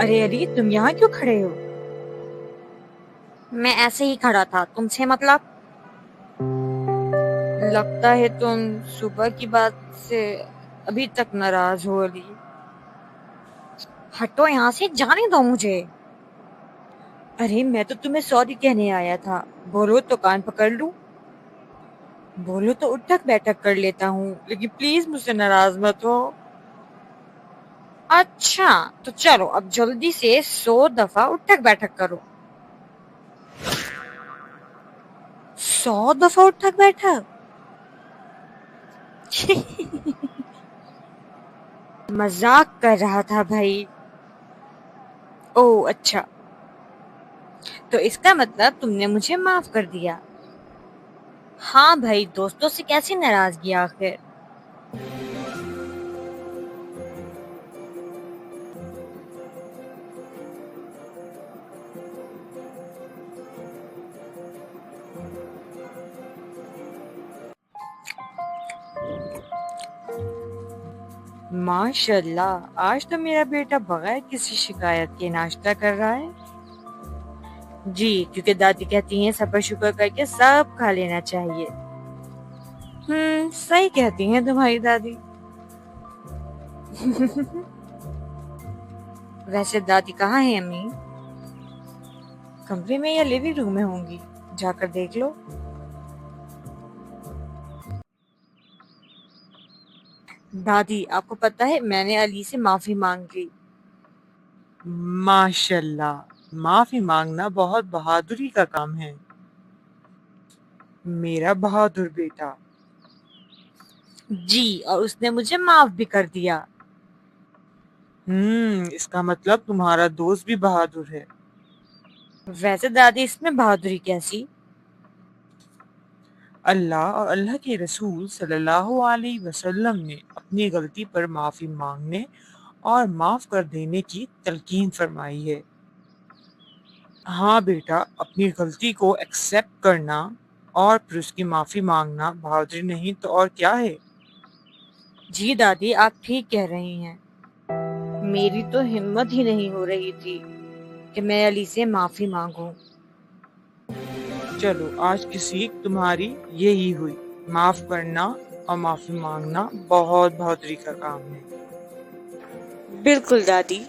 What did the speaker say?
ارے علی، تم یہاں کیوں کھڑے ہو؟ میں ایسے ہی کھڑا تھا، تم سے مطلب؟ لگتا ہے تم صبح کی بات سے ابھی تک ناراض ہو علی۔ ہٹو یہاں سے، جانے دو مجھے۔ ارے میں تو تمہیں سوری کہنے آیا تھا، بولو تو کان پکڑ لوں، بولو تو اٹھک بیٹھک کر لیتا ہوں، لیکن پلیز مجھ سے ناراض مت ہو۔ اچھا تو چلو اب جلدی سے 100 دفعہ اٹھک بیٹھک کرو۔ 100 دفعہ اٹھک بیٹھک؟ مذاق کر رہا تھا بھائی۔ او اچھا، تو اس کا مطلب تم نے مجھے معاف کر دیا؟ ہاں بھائی، دوستوں سے کیسی ناراضگی آخر؟ ماشاء اللہ، آج تو میرا بیٹا بغیر کسی شکایت کے ناشتہ کر رہا ہے۔ جی، کیونکہ دادی کہتی ہیں صبر شکر کر کے سب کھا لینا چاہیے۔ صحیح کہتی ہیں تمہاری دادی۔ ویسے دادی کہاں ہیں امی؟ کمرے میں یا لیونگ روم میں ہوں گی، جا کر دیکھ لو۔ دادی، آپ کو پتا ہے میں نے علی سے معافی مانگ لی۔ ماشاء اللہ، معافی مانگنا بہت بہادری کا کام ہے میرا بہادر بیٹا۔ جی، اور اس نے مجھے معاف بھی کر دیا۔ اس کا مطلب تمہارا دوست بھی بہادر ہے۔ ویسے دادی، اس میں بہادری کیسی؟ اللہ اور اللہ کے رسول صلی اللہ علیہ وسلم نے اپنی غلطی پر معافی مانگنے اور معاف کر دینے کی تلقین فرمائی ہے۔ ہاں بیٹا، اپنی غلطی کو ایکسپٹ کرنا اور پھر اس کی معافی مانگنا بہادری نہیں تو اور کیا ہے؟ جی دادی، آپ ٹھیک کہہ رہی ہیں۔ میری تو ہمت ہی نہیں ہو رہی تھی کہ میں علی سے معافی مانگوں۔ چلو، آج کی سیکھ تمہاری یہی ہوئی، معاف کرنا اور معافی مانگنا بہت بہادری کا کام ہے۔ بالکل دادی۔